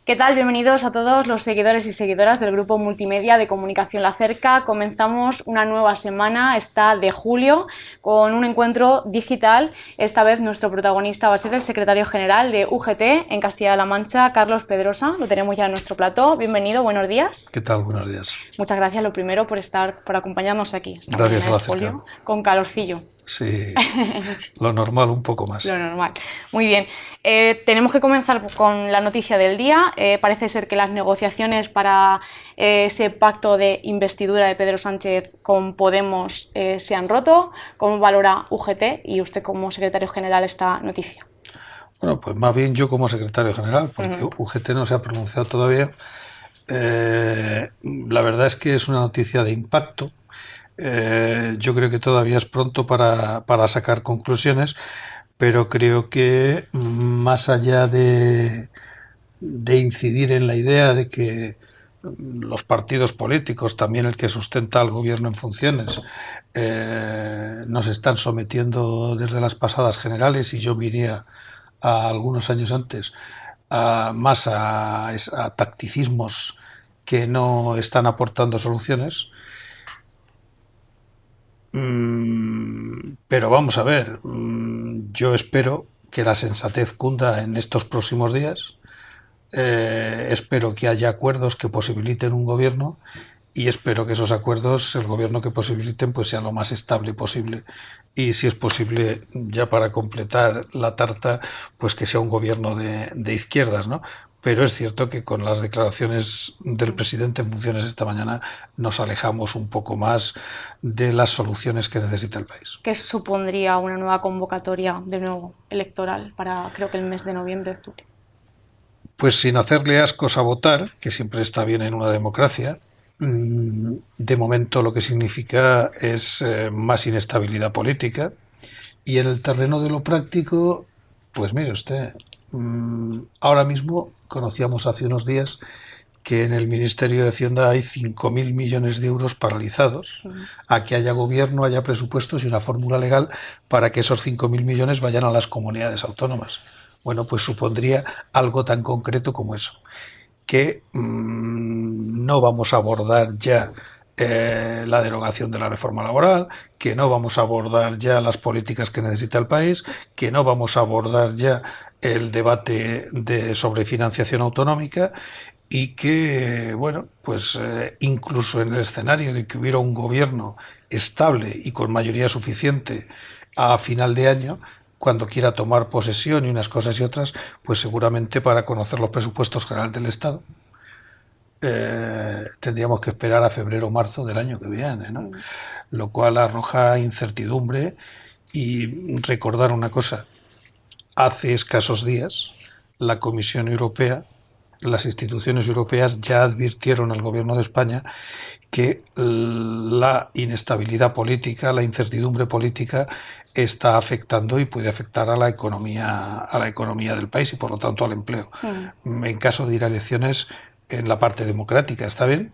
¿Qué tal? Bienvenidos a todos los seguidores y seguidoras del grupo multimedia de Comunicación La Cerca. Comenzamos una nueva semana, esta de julio, con un encuentro digital. Esta vez nuestro protagonista va a ser el secretario general de UGT en Castilla-La Mancha, Carlos Pedrosa. Lo tenemos ya en nuestro plató. Bienvenido, buenos días. ¿Qué tal? Buenos días. Muchas gracias, lo primero, por acompañarnos aquí esta Gracias mañana a de La Cerca. julio, con calorcillo. Sí, lo normal, un poco más. Lo normal. Muy bien. Tenemos que comenzar con la noticia del día. Parece ser que las negociaciones para ese pacto de investidura de Pedro Sánchez con Podemos se han roto. ¿Cómo valora UGT y usted como secretario general esta noticia? Bueno, pues más bien yo como secretario general, porque UGT no se ha pronunciado todavía. La verdad es que es una noticia de impacto. Yo creo que todavía es pronto para sacar conclusiones, pero creo que más allá de incidir en la idea de que los partidos políticos, también el que sustenta al gobierno en funciones, nos están sometiendo desde las pasadas generales, y yo me iría a algunos años antes, más a tacticismos que no están aportando soluciones. Pero vamos a ver, yo espero que la sensatez cunda en estos próximos días. Espero que haya acuerdos que posibiliten un gobierno, y espero que esos acuerdos, el gobierno que posibiliten, pues sea lo más estable posible, y si es posible, ya para completar la tarta, pues que sea un gobierno de izquierdas, ¿no? Pero es cierto que con las declaraciones del presidente en funciones esta mañana nos alejamos un poco más de las soluciones que necesita el país. ¿Qué supondría una nueva convocatoria de nuevo electoral para, creo que el mes de noviembre, octubre? Pues sin hacerle ascos a votar, que siempre está bien en una democracia, de momento lo que significa es más inestabilidad política. Y en el terreno de lo práctico, pues mire usted, ahora mismo conocíamos hace unos días que en el Ministerio de Hacienda hay 5.000 millones de euros paralizados a que haya gobierno, haya presupuestos y una fórmula legal para que esos 5.000 millones vayan a las comunidades autónomas. Bueno, pues supondría algo tan concreto como eso, que no vamos a abordar ya la derogación de la reforma laboral, que no vamos a abordar ya las políticas que necesita el país, que no vamos a abordar ya el debate sobre financiación autonómica, y que, bueno, pues incluso en el escenario de que hubiera un gobierno estable y con mayoría suficiente a final de año, cuando quiera tomar posesión y unas cosas y otras, pues seguramente para conocer los presupuestos generales del Estado tendríamos que esperar a febrero o marzo del año que viene, ¿no? Lo cual arroja incertidumbre. Y recordar una cosa, hace escasos días la Comisión Europea, las instituciones europeas ya advirtieron al gobierno de España que la inestabilidad política, la incertidumbre política está afectando y puede afectar a la economía del país y por lo tanto al empleo. En caso de ir a elecciones, en la parte democrática está bien,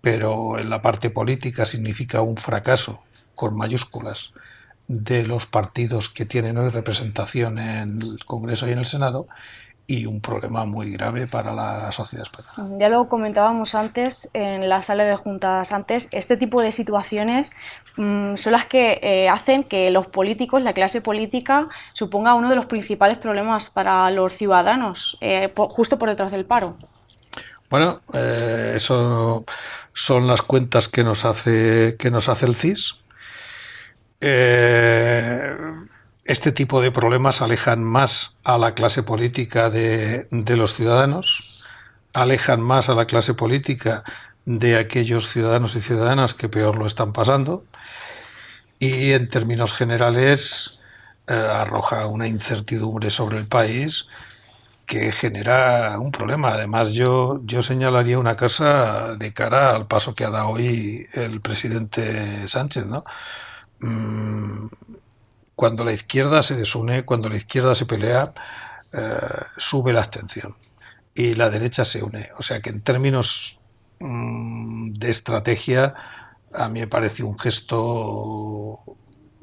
pero en la parte política significa un fracaso con mayúsculas de los partidos que tienen hoy representación en el Congreso y en el Senado, y un problema muy grave para la sociedad española. Ya lo comentábamos antes en la sala de juntas antes, este tipo de situaciones son las que hacen que los políticos, la clase política, suponga uno de los principales problemas para los ciudadanos, justo por detrás del paro. Bueno, eso son las cuentas que nos hace el CIS. Este tipo de problemas alejan más a la clase política de los ciudadanos, alejan más a la clase política de aquellos ciudadanos y ciudadanas que peor lo están pasando, y en términos generales arroja una incertidumbre sobre el país que genera un problema. Además, yo señalaría una cosa de cara al paso que ha dado hoy el presidente Sánchez, ¿no? Cuando la izquierda se desune, cuando la izquierda se pelea, sube la abstención y la derecha se une. O sea que en términos de estrategia, a mí me parece un gesto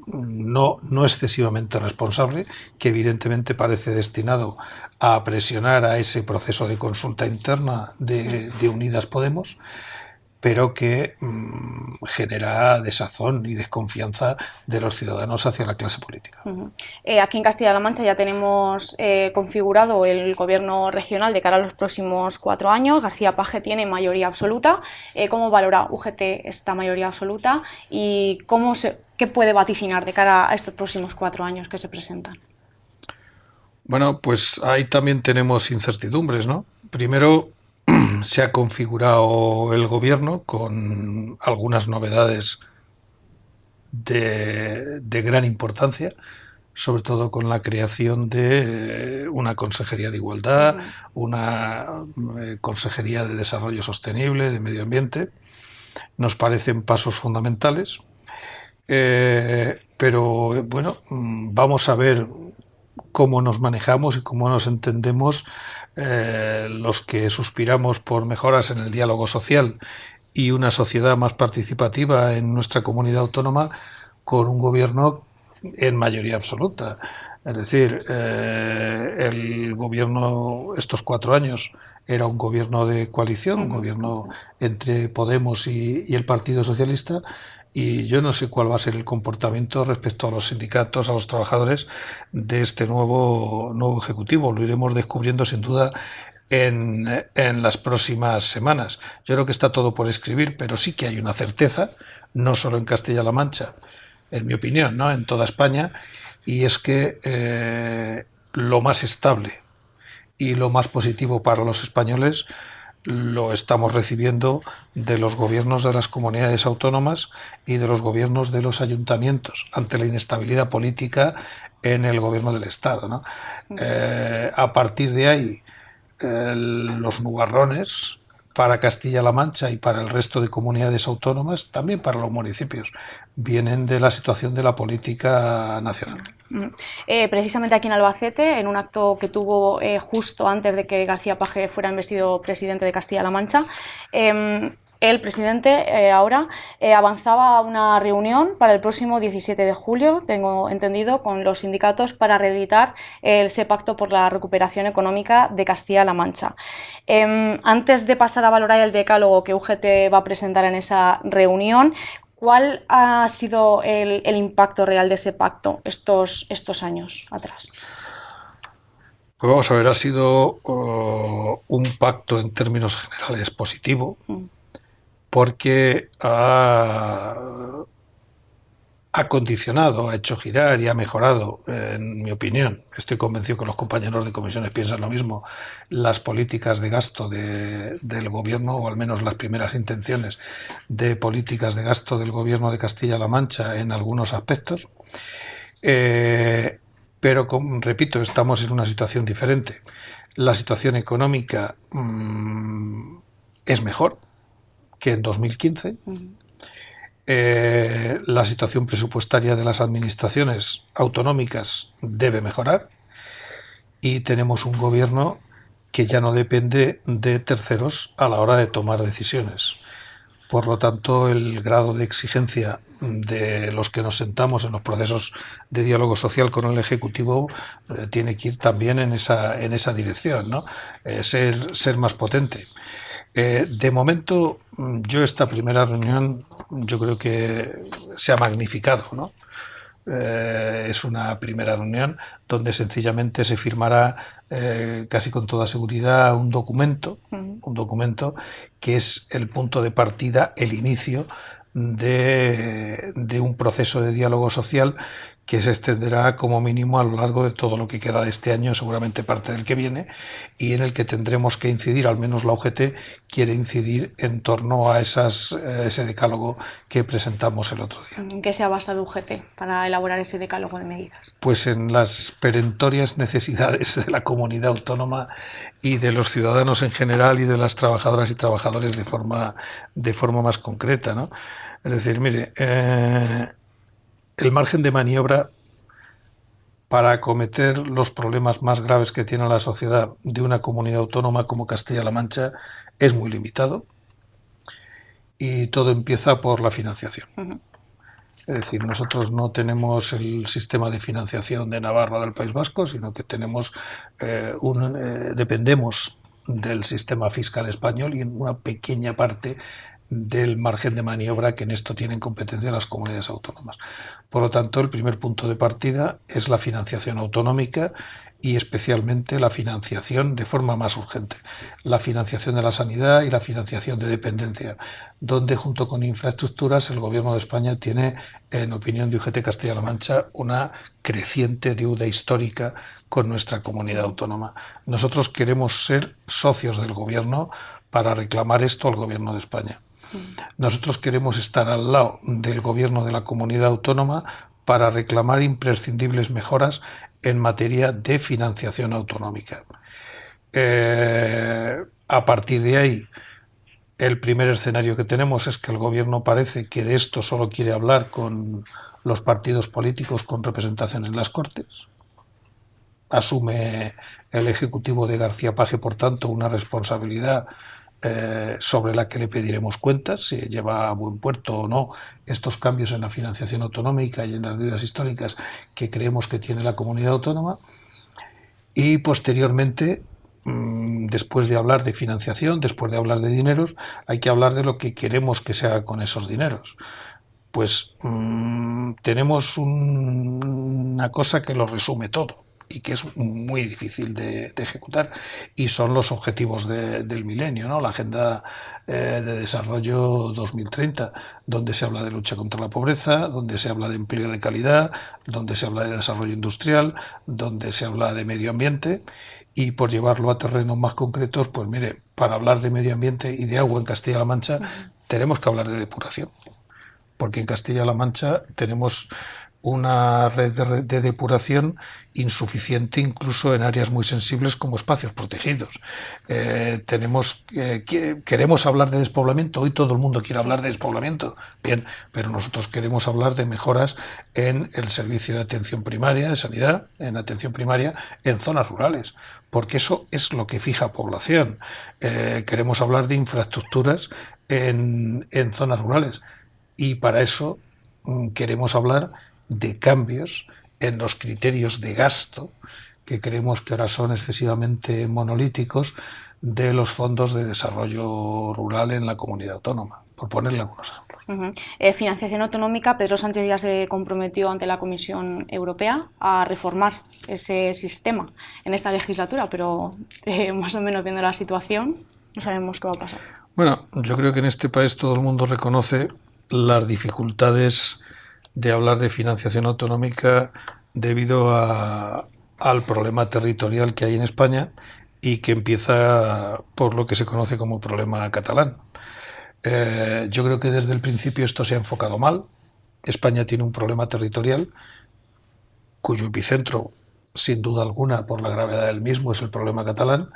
no excesivamente responsable, que evidentemente parece destinado a presionar a ese proceso de consulta interna de Unidas Podemos, pero que genera desazón y desconfianza de los ciudadanos hacia la clase política. Aquí en Castilla-La Mancha ya tenemos configurado el gobierno regional de cara a los próximos 4 años. García Page tiene mayoría absoluta. ¿Cómo valora UGT esta mayoría absoluta y qué puede vaticinar de cara a estos próximos 4 años que se presentan? Bueno, pues ahí también tenemos incertidumbres, ¿no? Primero, se ha configurado el gobierno con algunas novedades de gran importancia, sobre todo con la creación de una Consejería de Igualdad, una Consejería de Desarrollo Sostenible, de Medio Ambiente. Nos parecen pasos fundamentales, pero bueno, vamos a ver cómo nos manejamos y cómo nos entendemos los que suspiramos por mejoras en el diálogo social y una sociedad más participativa en nuestra comunidad autónoma con un gobierno en mayoría absoluta. Es decir, el gobierno estos 4 años era un gobierno de coalición, un gobierno entre Podemos y el Partido Socialista, y yo no sé cuál va a ser el comportamiento respecto a los sindicatos, a los trabajadores de este nuevo Ejecutivo. Lo iremos descubriendo sin duda en las próximas semanas. Yo creo que está todo por escribir, pero sí que hay una certeza, no solo en Castilla-La Mancha, en mi opinión, ¿no?, en toda España, y es que lo más estable y lo más positivo para los españoles lo estamos recibiendo de los gobiernos de las comunidades autónomas y de los gobiernos de los ayuntamientos ante la inestabilidad política en el gobierno del Estado, ¿no? A partir de ahí, los nubarrones para Castilla-La Mancha y para el resto de comunidades autónomas, también para los municipios, vienen de la situación de la política nacional. Precisamente aquí en Albacete, en un acto que tuvo justo antes de que García Page fuera investido presidente de Castilla-La Mancha, el presidente ahora avanzaba a una reunión para el próximo 17 de julio, tengo entendido, con los sindicatos para reeditar ese pacto por la recuperación económica de Castilla-La Mancha. Antes de pasar a valorar el decálogo que UGT va a presentar en esa reunión, ¿cuál ha sido el impacto real de ese pacto estos años atrás? Pues vamos a ver, ha sido un pacto en términos generales positivo, porque ha condicionado, ha hecho girar y ha mejorado, en mi opinión, estoy convencido que los compañeros de comisiones piensan lo mismo, las políticas de gasto del gobierno, o al menos las primeras intenciones de políticas de gasto del gobierno de Castilla-La Mancha en algunos aspectos. Pero, repito, estamos en una situación diferente. La situación económica es mejor que en 2015. La situación presupuestaria de las administraciones autonómicas debe mejorar y tenemos un gobierno que ya no depende de terceros a la hora de tomar decisiones. Por lo tanto, el grado de exigencia de los que nos sentamos en los procesos de diálogo social con el Ejecutivo tiene que ir también en esa dirección, ¿no? Ser más potente. De momento, yo esta primera reunión, yo creo que se ha magnificado, ¿no? Es una primera reunión donde sencillamente se firmará casi con toda seguridad un documento que es el punto de partida, el inicio de un proceso de diálogo social que se extenderá como mínimo a lo largo de todo lo que queda de este año, seguramente parte del que viene, y en el que tendremos que incidir, al menos la UGT quiere incidir en torno a ese decálogo que presentamos el otro día. ¿En qué se ha basado UGT para elaborar ese decálogo de medidas? Pues en las perentorias necesidades de la comunidad autónoma y de los ciudadanos en general y de las trabajadoras y trabajadores de forma más concreta, ¿no? Es decir, mire, el margen de maniobra para acometer los problemas más graves que tiene la sociedad de una comunidad autónoma como Castilla-La Mancha es muy limitado y todo empieza por la financiación. Es decir, nosotros no tenemos el sistema de financiación de Navarra o del País Vasco, sino que tenemos dependemos del sistema fiscal español y en una pequeña parte del margen de maniobra que en esto tienen competencia las comunidades autónomas. Por lo tanto, el primer punto de partida es la financiación autonómica y especialmente la financiación de forma más urgente, la financiación de la sanidad y la financiación de dependencia, donde junto con infraestructuras el Gobierno de España tiene, en opinión de UGT Castilla-La Mancha, una creciente deuda histórica con nuestra comunidad autónoma. Nosotros queremos ser socios del Gobierno para reclamar esto al Gobierno de España. Nosotros queremos estar al lado del Gobierno de la comunidad autónoma para reclamar imprescindibles mejoras en materia de financiación autonómica. A partir de ahí, el primer escenario que tenemos es que el Gobierno parece que de esto solo quiere hablar con los partidos políticos con representación en las Cortes. Asume el Ejecutivo de García Paje, por tanto, una responsabilidad sobre la que le pediremos cuentas, si lleva a buen puerto o no estos cambios en la financiación autonómica y en las deudas históricas que creemos que tiene la comunidad autónoma. Y posteriormente, después de hablar de financiación, después de hablar de dineros, hay que hablar de lo que queremos que se haga con esos dineros. Pues tenemos una cosa que lo resume todo y que es muy difícil de ejecutar, y son los objetivos del milenio, ¿no? La Agenda de Desarrollo 2030, donde se habla de lucha contra la pobreza, donde se habla de empleo de calidad, donde se habla de desarrollo industrial, donde se habla de medio ambiente. Y por llevarlo a terrenos más concretos, pues mire, para hablar de medio ambiente y de agua en Castilla-La Mancha, tenemos que hablar de depuración, porque en Castilla-La Mancha tenemos una red de depuración insuficiente incluso en áreas muy sensibles como espacios protegidos. Queremos hablar de despoblamiento, hoy todo el mundo quiere hablar de despoblamiento, bien, pero nosotros queremos hablar de mejoras en el servicio de atención primaria, de sanidad, en atención primaria, en zonas rurales, porque eso es lo que fija población. Queremos hablar de infraestructuras en zonas rurales, y para eso queremos hablar de cambios en los criterios de gasto, que creemos que ahora son excesivamente monolíticos, de los fondos de desarrollo rural en la comunidad autónoma, por ponerle algunos ejemplos. Financiación autonómica. Pedro Sánchez ya se comprometió ante la Comisión Europea a reformar ese sistema en esta legislatura, pero más o menos viendo la situación no sabemos qué va a pasar. Bueno, yo creo que en este país todo el mundo reconoce las dificultades de hablar de financiación autonómica debido al problema territorial que hay en España y que empieza por lo que se conoce como problema catalán. Yo creo que desde el principio esto se ha enfocado mal. España tiene un problema territorial cuyo epicentro, sin duda alguna, por la gravedad del mismo, es el problema catalán,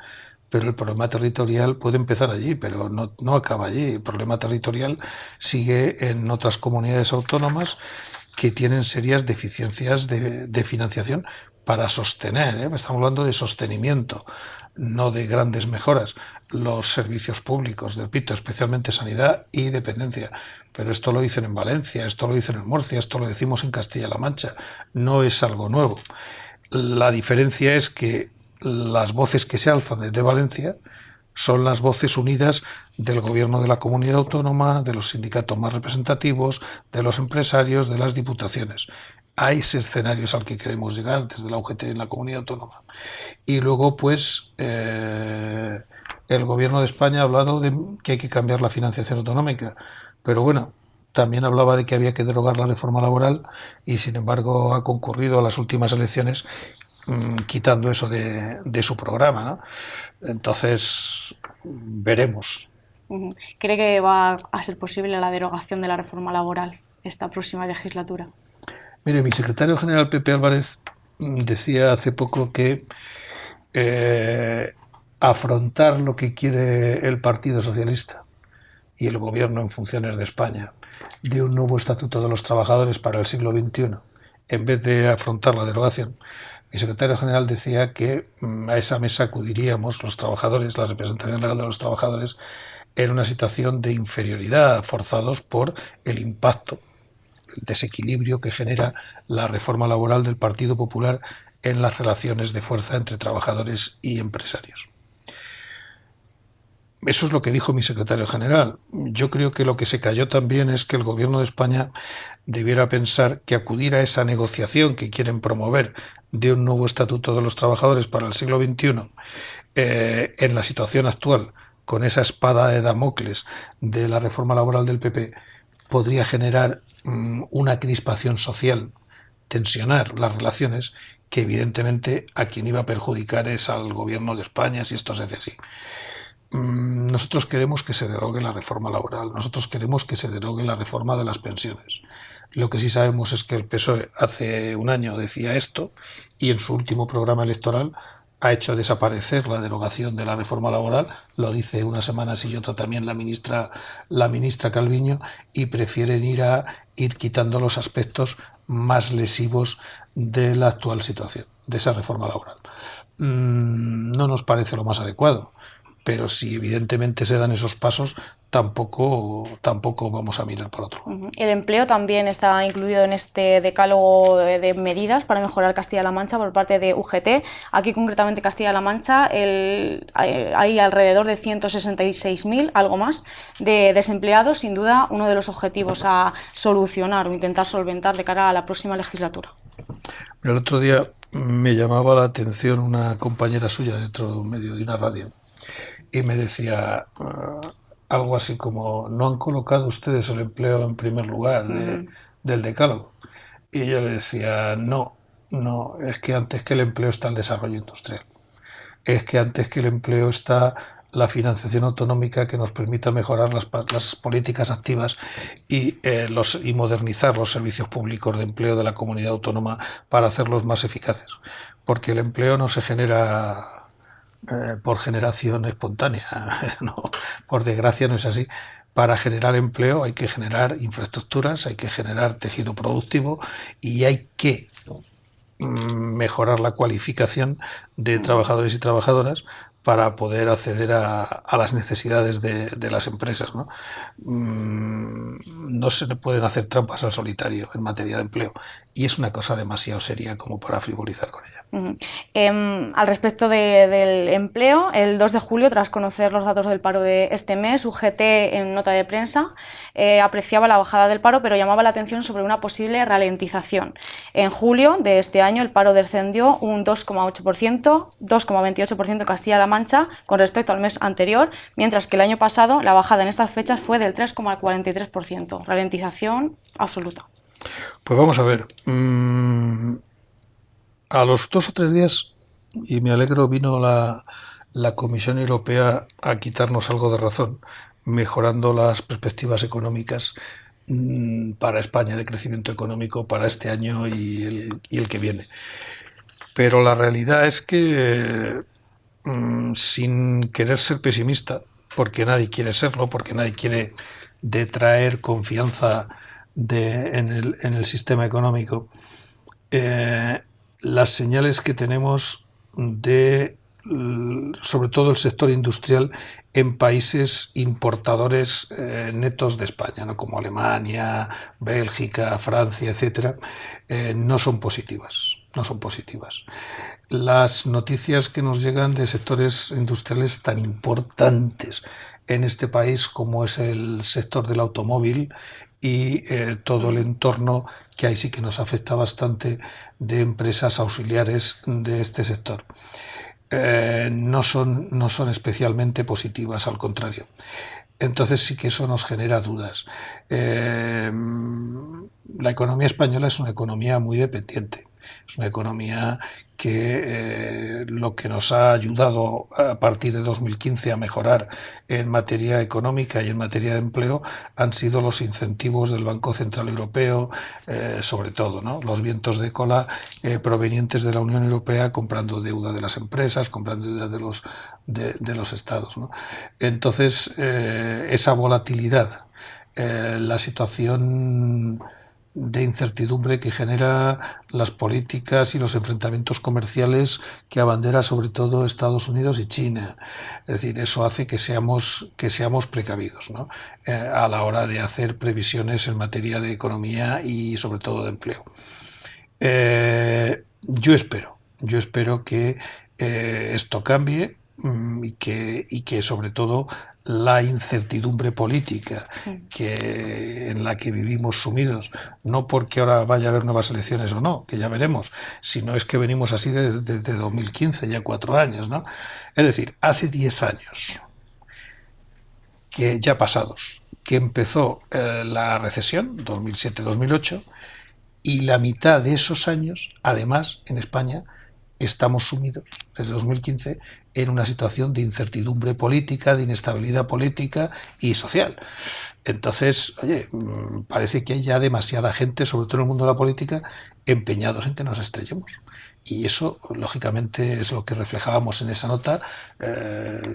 pero el problema territorial puede empezar allí, pero no acaba allí. El problema territorial sigue en otras comunidades autónomas que tienen serias deficiencias de financiación para sostener, estamos hablando de sostenimiento, no de grandes mejoras, los servicios públicos, repito, especialmente sanidad y dependencia. Pero esto lo dicen en Valencia, esto lo dicen en Murcia, esto lo decimos en Castilla-La Mancha, no es algo nuevo. La diferencia es que las voces que se alzan desde Valencia son las voces unidas del Gobierno de la comunidad autónoma, de los sindicatos más representativos, de los empresarios, de las diputaciones. A ese escenario es al que queremos llegar desde la UGT en la comunidad autónoma. Y luego, pues, el Gobierno de España ha hablado de que hay que cambiar la financiación autonómica, pero bueno, también hablaba de que había que derogar la reforma laboral y, sin embargo, ha concurrido a las últimas elecciones quitando eso de su programa, ¿no? Entonces, veremos. ¿Cree que va a ser posible la derogación de la reforma laboral esta próxima legislatura? Mire, mi secretario general Pepe Álvarez decía hace poco que afrontar lo que quiere el Partido Socialista y el Gobierno en funciones de España de un nuevo Estatuto de los Trabajadores para el siglo XXI, en vez de afrontar la derogación, mi secretario general decía que a esa mesa acudiríamos los trabajadores, la representación legal de los trabajadores, en una situación de inferioridad, forzados por el impacto el desequilibrio que genera la reforma laboral del Partido Popular en las relaciones de fuerza entre trabajadores y empresarios. Eso es lo que dijo mi secretario general. Yo creo que lo que se cayó también es que el gobierno de España debiera pensar que acudir a esa negociación que quieren promover de un nuevo estatuto de los trabajadores para el siglo XXI, en la situación actual, con esa espada de Damocles de la reforma laboral del PP, podría generar una crispación social, tensionar las relaciones, que evidentemente a quien iba a perjudicar es al gobierno de España si esto se hace así. Nosotros queremos que se derogue la reforma laboral, nosotros queremos que se derogue la reforma de las pensiones. Lo que sí sabemos es que el PSOE hace un año decía esto y en su último programa electoral ha hecho desaparecer la derogación de la reforma laboral, lo dice una semana sí y otra también la ministra Calviño, y prefieren ir quitando los aspectos más lesivos de la actual situación, de esa reforma laboral. No nos parece lo más adecuado, pero si evidentemente se dan esos pasos, tampoco vamos a mirar para otro lado. El empleo también está incluido en este decálogo de medidas para mejorar Castilla-La Mancha por parte de UGT. Aquí concretamente Castilla-La Mancha hay alrededor de 166.000, algo más, de desempleados. Sin duda uno de los objetivos a solucionar o intentar solventar de cara a la próxima legislatura. El otro día me llamaba la atención una compañera suya de otro medio, de una radio, y me decía algo así como: no han colocado ustedes el empleo en primer lugar del decálogo. Y yo le decía: no, es que antes que el empleo está el desarrollo industrial, es que antes que el empleo está la financiación autonómica que nos permita mejorar las políticas activas y modernizar los servicios públicos de empleo de la comunidad autónoma para hacerlos más eficaces, porque el empleo no se genera por generación espontánea, no, por desgracia no es así. Para generar empleo hay que generar infraestructuras, hay que generar tejido productivo y hay que mejorar la cualificación de trabajadores y trabajadoras para poder acceder a las necesidades de las empresas, ¿no? No se le pueden hacer trampas al solitario en materia de empleo y es una cosa demasiado seria como para frivolizar con ella. Al respecto del empleo, el 2 de julio, tras conocer los datos del paro de este mes, UGT en nota de prensa apreciaba la bajada del paro, pero llamaba la atención sobre una posible ralentización. En julio de este año el paro descendió un 2,8%, 2,28% en Castilla-La Mancha con respecto al mes anterior, mientras que el año pasado la bajada en estas fechas fue del 3,43%. Ralentización absoluta. Pues vamos a ver. A los 2 o 3 días, y me alegro, vino la Comisión Europea a quitarnos algo de razón, mejorando las perspectivas económicas para España de crecimiento económico para este año y el que viene. Pero la realidad es que, sin querer ser pesimista, porque nadie quiere serlo, porque nadie quiere detraer confianza en el sistema económico, las señales que tenemos sobre todo el sector industrial en países importadores netos de España, ¿no? Como Alemania, Bélgica, Francia, etcétera, no son positivas. Las noticias que nos llegan de sectores industriales tan importantes en este país como es el sector del automóvil y todo el entorno que ahí sí que nos afecta bastante de empresas auxiliares de este sector. No son especialmente positivas, al contrario. Entonces sí que eso nos genera dudas. La economía española es una economía muy dependiente. Es una economía que lo que nos ha ayudado a partir de 2015 a mejorar en materia económica y en materia de empleo han sido los incentivos del Banco Central Europeo, sobre todo, ¿no? Los vientos de cola provenientes de la Unión Europea comprando deuda de las empresas, comprando deuda de los estados, ¿no? Entonces, esa volatilidad, la situación de incertidumbre que genera las políticas y los enfrentamientos comerciales que abandera sobre todo Estados Unidos y China. Es decir, eso hace que seamos precavidos, ¿no? A la hora de hacer previsiones en materia de economía y sobre todo de empleo. Yo espero que esto cambie y que sobre todo la incertidumbre política en la que vivimos sumidos, no porque ahora vaya a haber nuevas elecciones o no, que ya veremos, sino es que venimos así desde 2015, ya 4 años, ¿no? Es decir, hace 10 años, que ya pasados, que empezó la recesión, 2007-2008, y la mitad de esos años, además, en España, estamos sumidos, desde 2015, en una situación de incertidumbre política, de inestabilidad política y social. Entonces, oye, parece que hay ya demasiada gente, sobre todo en el mundo de la política, empeñados en que nos estrellemos. Y eso, lógicamente, es lo que reflejábamos en esa nota,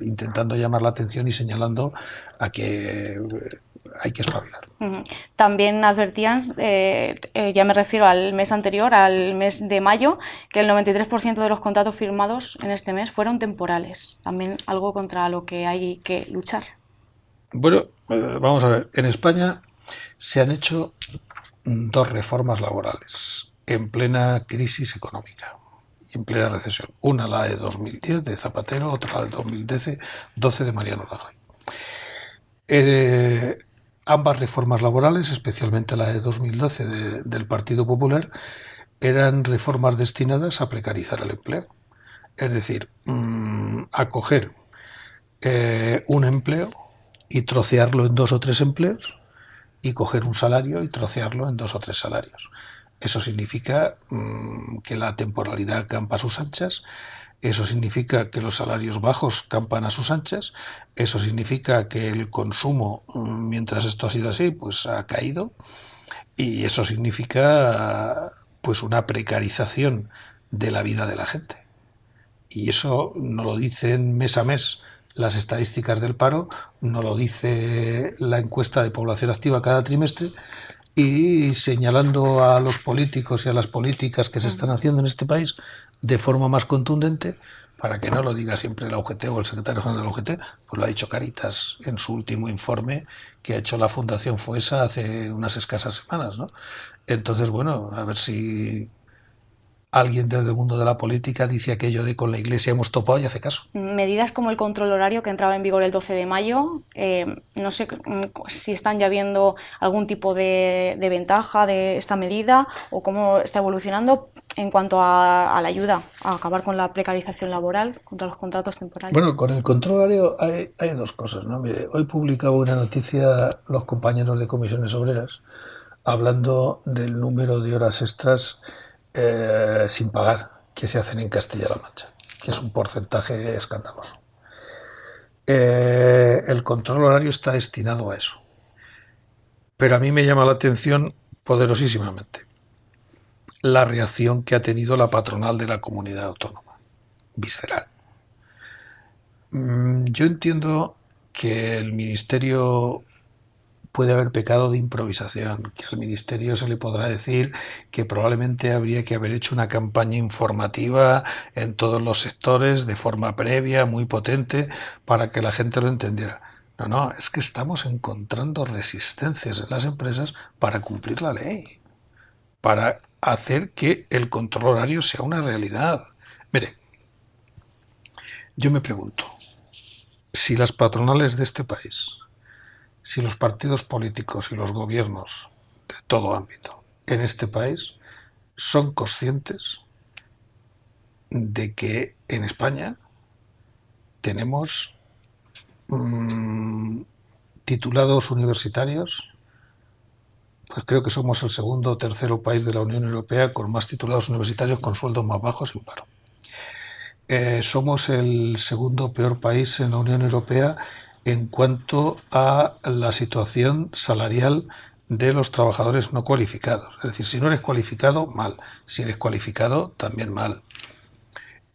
intentando llamar la atención y señalando a que hay que espabilar. También advertían, ya me refiero al mes anterior, al mes de mayo, que el 93% de los contratos firmados en este mes fueron temporales. También algo contra lo que hay que luchar. Bueno, vamos a ver. En España se han hecho 2 reformas laborales en plena crisis económica y en plena recesión. Una la de 2010 de Zapatero, otra la de 2012 de Mariano Rajoy. Ambas reformas laborales, especialmente la de 2012 del Partido Popular, eran reformas destinadas a precarizar el empleo. Es decir, a coger un empleo y trocearlo en 2 o 3 empleos, y coger un salario y trocearlo en 2 o 3 salarios. Eso significa que la temporalidad campa a sus anchas. Eso significa que los salarios bajos campan a sus anchas. Eso significa que el consumo, mientras esto ha sido así, pues ha caído. Y eso significa pues una precarización de la vida de la gente. Y eso no lo dicen mes a mes las estadísticas del paro, no lo dice la encuesta de población activa cada trimestre. Y señalando a los políticos y a las políticas que se están haciendo en este país de forma más contundente, para que no lo diga siempre la UGT o el secretario general de la UGT, pues lo ha dicho Cáritas en su último informe que ha hecho la Fundación FOESA hace unas escasas semanas, ¿no? Entonces, bueno, a ver si alguien desde el mundo de la política dice aquello de con la Iglesia hemos topado y hace caso. Medidas como el control horario que entraba en vigor el 12 de mayo, no sé si están ya viendo algún tipo de ventaja de esta medida o cómo está evolucionando en cuanto a la ayuda a acabar con la precarización laboral contra los contratos temporales. Bueno, con el control horario hay 2 cosas, ¿no? Mire, hoy publicaba una noticia los compañeros de Comisiones Obreras hablando del número de horas extras sin pagar que se hacen en Castilla-La Mancha, que es un porcentaje escandaloso. El control horario está destinado a eso. Pero a mí me llama la atención poderosísimamente la reacción que ha tenido la patronal de la comunidad autónoma, visceral. Yo entiendo que el Ministerio puede haber pecado de improvisación, que al Ministerio se le podrá decir que probablemente habría que haber hecho una campaña informativa en todos los sectores de forma previa, muy potente, para que la gente lo entendiera. No, es que estamos encontrando resistencias en las empresas para cumplir la ley, para hacer que el control horario sea una realidad. Mire, yo me pregunto, si las patronales de este país, si los partidos políticos y los gobiernos de todo ámbito en este país son conscientes de que en España tenemos titulados universitarios, pues creo que somos el segundo o tercero país de la Unión Europea con más titulados universitarios con sueldos más bajos sin paro. Somos el segundo peor país en la Unión Europea en cuanto a la situación salarial de los trabajadores no cualificados. Es decir, si no eres cualificado, mal. Si eres cualificado, también mal.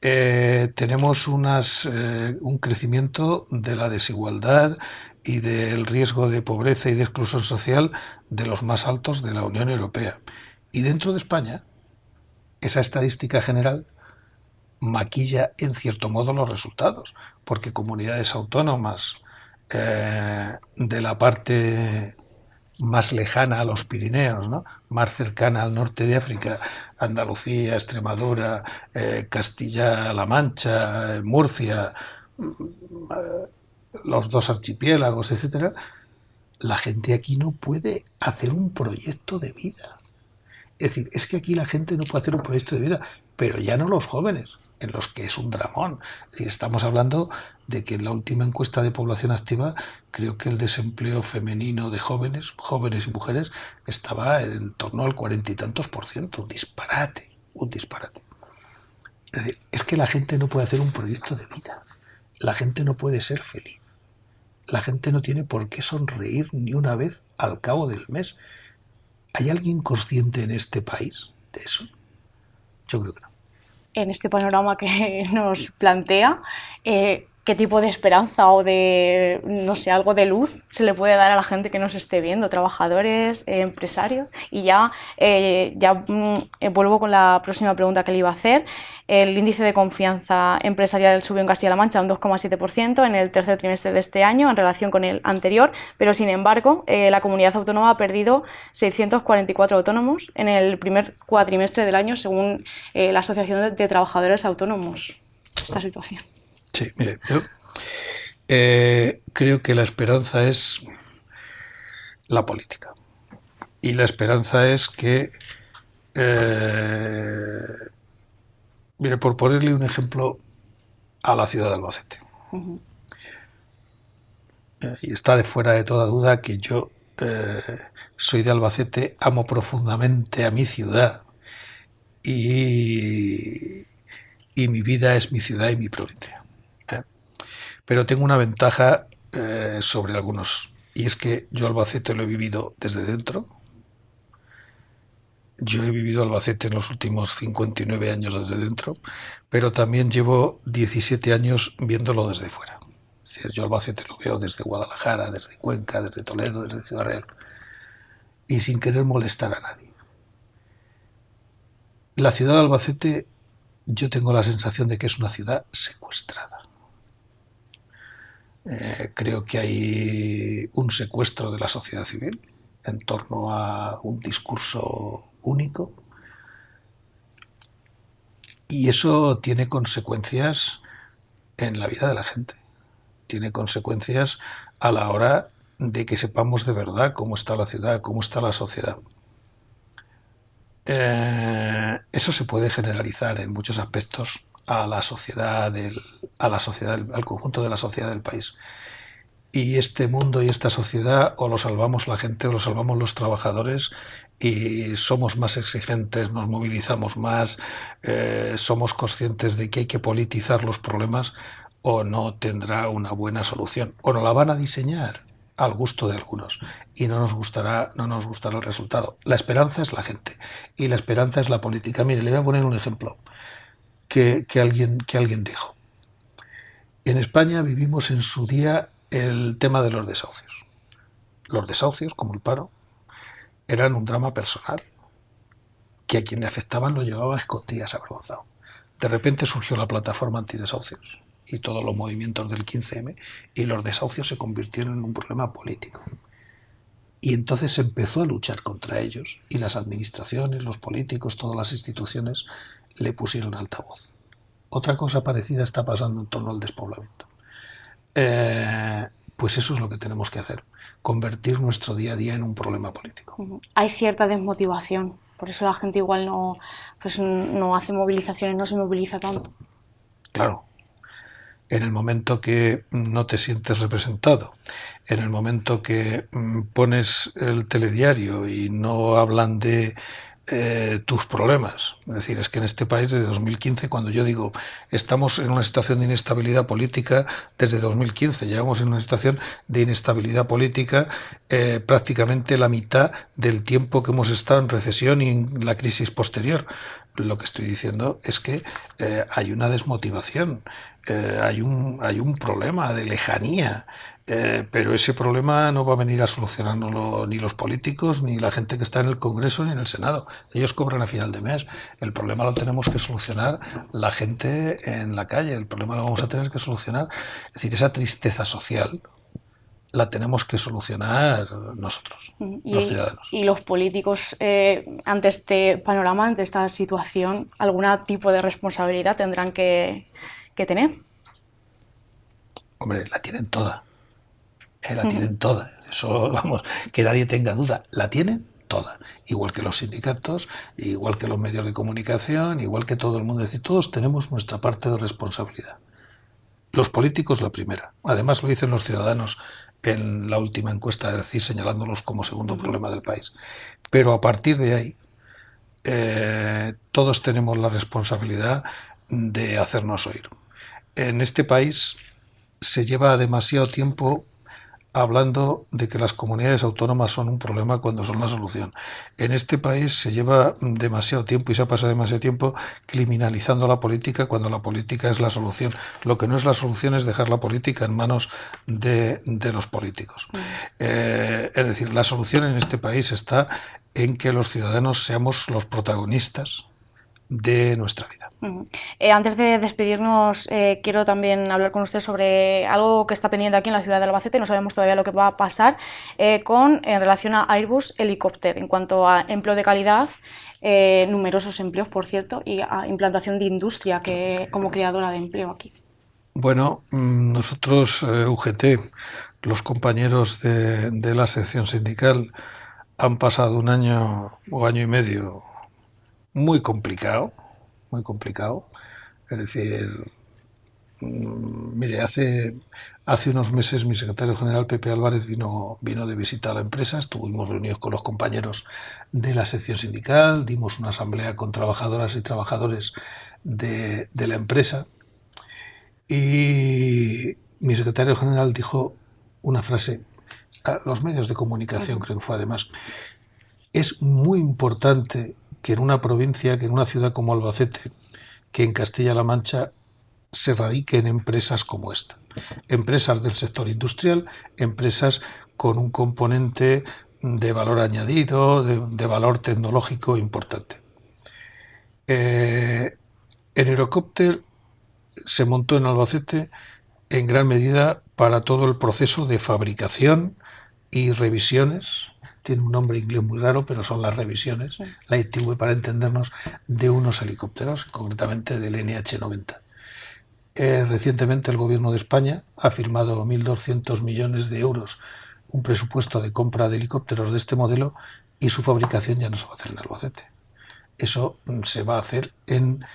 Tenemos un crecimiento de la desigualdad y del riesgo de pobreza y de exclusión social de los más altos de la Unión Europea. Y dentro de España, esa estadística general maquilla en cierto modo los resultados, porque comunidades autónomas de la parte más lejana a los Pirineos, ¿no?, más cercana al norte de África, Andalucía, Extremadura, Castilla-La Mancha, Murcia, los dos archipiélagos, etcétera, la gente aquí no puede hacer un proyecto de vida. Es decir, es que aquí la gente no puede hacer un proyecto de vida, pero ya no los jóvenes, en los que es un dramón. Es decir, estamos hablando de que en la última encuesta de población activa, creo que el desempleo femenino de jóvenes y mujeres, estaba en torno al 40 y tantos %. Un disparate, un disparate. Es decir, es que la gente no puede hacer un proyecto de vida. La gente no puede ser feliz. La gente no tiene por qué sonreír ni una vez al cabo del mes. ¿Hay alguien consciente en este país de eso? Yo creo que no. En este panorama que nos plantea, ¿qué tipo de esperanza o de, no sé, algo de luz se le puede dar a la gente que nos esté viendo, trabajadores, empresarios? Y ya vuelvo con la próxima pregunta que le iba a hacer. El índice de confianza empresarial subió en Castilla-La Mancha un 2,7% en el tercer trimestre de este año en relación con el anterior, pero sin embargo la comunidad autónoma ha perdido 644 autónomos en el primer cuatrimestre del año, según la Asociación de Trabajadores Autónomos. Esta situación. Sí, mire, yo creo que la esperanza es la política. Y la esperanza es que, mire, por ponerle un ejemplo a la ciudad de Albacete. Uh-huh. Y está de fuera de toda duda que yo soy de Albacete, amo profundamente a mi ciudad y mi vida es mi ciudad y mi provincia. Pero tengo una ventaja sobre algunos, y es que yo Albacete lo he vivido desde dentro. Yo he vivido Albacete en los últimos 59 años desde dentro, pero también llevo 17 años viéndolo desde fuera. Es decir, yo Albacete lo veo desde Guadalajara, desde Cuenca, desde Toledo, desde Ciudad Real, y sin querer molestar a nadie. La ciudad de Albacete, yo tengo la sensación de que es una ciudad secuestrada. Creo que hay un secuestro de la sociedad civil en torno a un discurso único, y eso tiene consecuencias en la vida de la gente, tiene consecuencias a la hora de que sepamos de verdad cómo está la ciudad, cómo está la sociedad. Eso se puede generalizar en muchos aspectos a la sociedad, al conjunto de la sociedad del país. Y este mundo y esta sociedad o lo salvamos la gente o lo salvamos los trabajadores, y somos más exigentes, nos movilizamos más, somos conscientes de que hay que politizar los problemas, o no tendrá una buena solución, o no la van a diseñar al gusto de algunos y no nos gustará el resultado. La esperanza es la gente y la esperanza es la política. Mire, le voy a poner un ejemplo que alguien dijo. En España vivimos en su día el tema de los desahucios. Los desahucios, como el paro, eran un drama personal que a quien le afectaban lo llevaba a escondidas, avergonzado. De repente surgió la plataforma antidesahucios y todos los movimientos del 15M, y los desahucios se convirtieron en un problema político. Y entonces se empezó a luchar contra ellos, y las administraciones, los políticos, todas las instituciones le pusieron altavoz. Otra cosa parecida está pasando en torno al despoblamiento. Pues eso es lo que tenemos que hacer, convertir nuestro día a día en un problema político. Hay cierta desmotivación, por eso la gente igual no hace movilizaciones, no se moviliza tanto. Claro. En el momento que no te sientes representado, en el momento que pones el telediario y no hablan de tus problemas. Es decir, es que en este país desde 2015, cuando yo digo estamos en una situación de inestabilidad política, desde 2015 llevamos en una situación de inestabilidad política prácticamente la mitad del tiempo que hemos estado en recesión y en la crisis posterior. Lo que estoy diciendo es que hay una desmotivación, hay un problema de lejanía Pero ese problema no va a venir a solucionarlo ni los políticos, ni la gente que está en el Congreso, ni en el Senado. Ellos cobran a final de mes. El problema lo tenemos que solucionar la gente en la calle. El problema lo vamos a tener que solucionar. Es decir, esa tristeza social la tenemos que solucionar nosotros, los ciudadanos. ¿Y los políticos, ante este panorama, ante esta situación, algún tipo de responsabilidad tendrán que tener? Hombre, la tienen toda. La tienen toda. Eso, vamos, que nadie tenga duda. La tienen toda. Igual que los sindicatos, igual que los medios de comunicación, igual que todo el mundo. Es decir, todos tenemos nuestra parte de responsabilidad. Los políticos la primera. Además lo dicen los ciudadanos en la última encuesta, es decir, señalándolos como segundo problema del país. Pero a partir de ahí, todos tenemos la responsabilidad de hacernos oír. En este país se lleva demasiado tiempo hablando de que las comunidades autónomas son un problema cuando son la solución. En este país se lleva demasiado tiempo y se ha pasado demasiado tiempo criminalizando la política cuando la política es la solución. Lo que no es la solución es dejar la política en manos de los políticos. Es decir, la solución en este país está en que los ciudadanos seamos los protagonistas de nuestra vida. Antes de despedirnos, quiero también hablar con usted sobre algo que está pendiente aquí en la ciudad de Albacete. No sabemos todavía lo que va a pasar en relación a Airbus Helicopter, en cuanto a empleo de calidad, numerosos empleos, por cierto, y a implantación de industria como creadora de empleo aquí. Bueno, nosotros, UGT, los compañeros de la sección sindical, han pasado un año o año y medio muy complicado. Es decir, mire, hace unos meses mi secretario general Pepe Álvarez vino de visita a la empresa, estuvimos reunidos con los compañeros de la sección sindical, dimos una asamblea con trabajadoras y trabajadores de la empresa y mi secretario general dijo una frase a los medios de comunicación, creo que fue además: es muy importante que en una provincia, que en una ciudad como Albacete, que en Castilla-La Mancha, se radiquen empresas como esta. Empresas del sector industrial, empresas con un componente de valor añadido, de valor tecnológico importante. El Helicopter se montó en Albacete en gran medida para todo el proceso de fabricación y revisiones. Tiene un nombre inglés muy raro, pero son las revisiones, sí, la ITV para entendernos, de unos helicópteros, concretamente del NH-90. Recientemente el Gobierno de España ha firmado 1.200 millones de euros, un presupuesto de compra de helicópteros de este modelo, y su fabricación ya no se va a hacer en Albacete. Eso se va a hacer en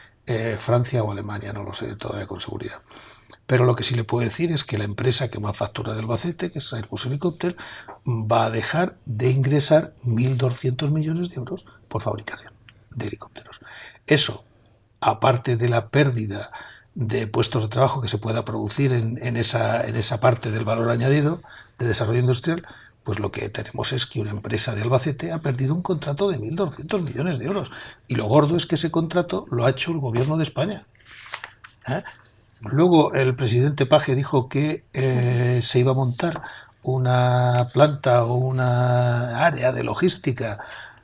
Francia o Alemania, no lo sé todavía con seguridad. Pero lo que sí le puedo decir es que la empresa que más factura de Albacete, que es Airbus Helicopter, va a dejar de ingresar 1.200 millones de euros por fabricación de helicópteros. Eso, aparte de la pérdida de puestos de trabajo que se pueda producir en esa parte del valor añadido de desarrollo industrial, pues lo que tenemos es que una empresa de Albacete ha perdido un contrato de 1.200 millones de euros. Y lo gordo es que ese contrato lo ha hecho el Gobierno de España. Luego el presidente Page dijo que se iba a montar una planta o una área de logística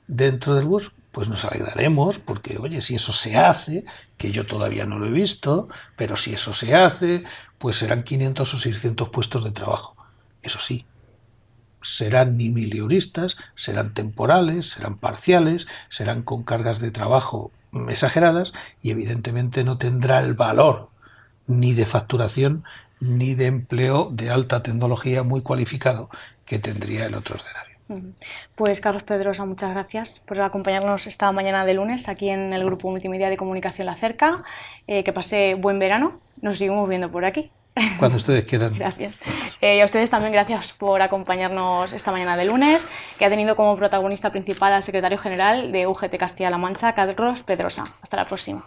dentro del bus. Pues nos alegraremos porque, oye, si eso se hace, que yo todavía no lo he visto, pero si eso se hace, pues serán 500 o 600 puestos de trabajo. Eso sí, serán ni mileuristas, serán temporales, serán parciales, serán con cargas de trabajo exageradas y evidentemente no tendrá el valor ni de facturación ni de empleo de alta tecnología muy cualificado que tendría el otro escenario. Pues Carlos Pedrosa, muchas gracias por acompañarnos esta mañana de lunes aquí en el Grupo Multimedia de Comunicación La Cerca. Que pase buen verano, nos seguimos viendo por aquí. Cuando ustedes quieran. Gracias. Y a ustedes también gracias por acompañarnos esta mañana de lunes, que ha tenido como protagonista principal al secretario general de UGT Castilla-La Mancha, Carlos Pedrosa. Hasta la próxima.